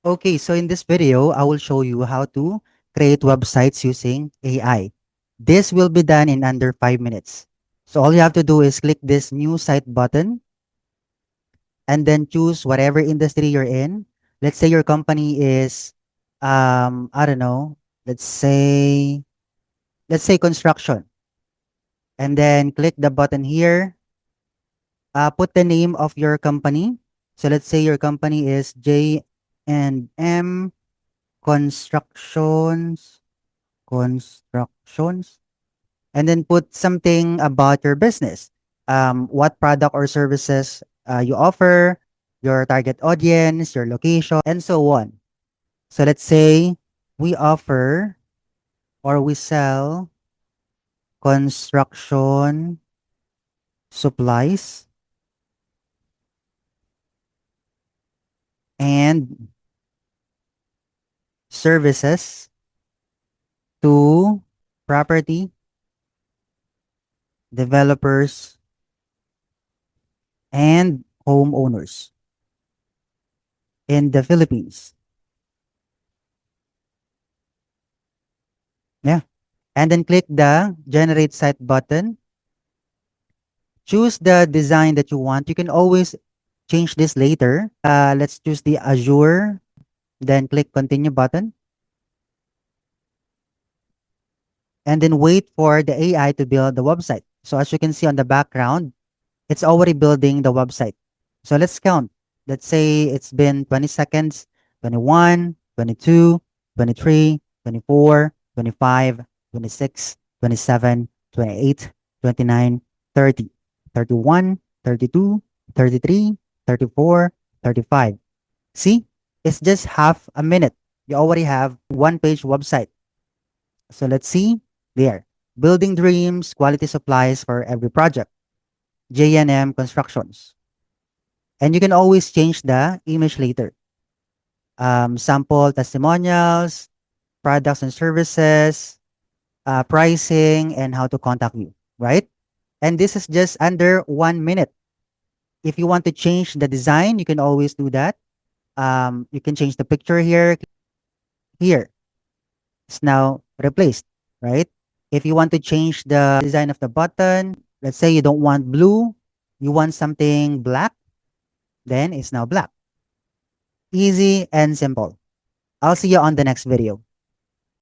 Okay, so in this video, I will show you how to create websites using AI. This will be done in under 5 minutes. So all you have to do is click this new site button and then choose whatever industry you're in. Let's say your company is I don't know, let's say construction. And then click the button here. Put the name of your company. So let's say your company is J and M Constructions constructions, and then put something about your business, what product or services you offer, your target audience, your location, and so on. So let's say we offer or we sell construction supplies and services to property developers and homeowners in the Philippines. Yeah. And then click the generate site button. Choose the design that you want. You can always change this later. Let's choose the Azure, then click continue button, and then wait for the AI to build the website. So as you can see on the background, it's already building the website. So let's count. Let's say it's been 20 seconds, 21, 22, 23, 24, 25, 26, 27, 28, 29, 30, 31, 32, 33, 34, 35. See, it's just half a minute. You already have one page website. So let's see there. Building dreams, quality supplies for every project. J&M Constructions. And you can always change the image later. Sample testimonials, products and services, pricing, and how to contact you, right? And this is just under 1 minute. If you want to change the design, you can always do that. You can change the picture here. Here, it's now replaced, right? If you want to change the design of the button, let's say you don't want blue, you want something black, then it's now black. Easy and simple. I'll see you on the next video.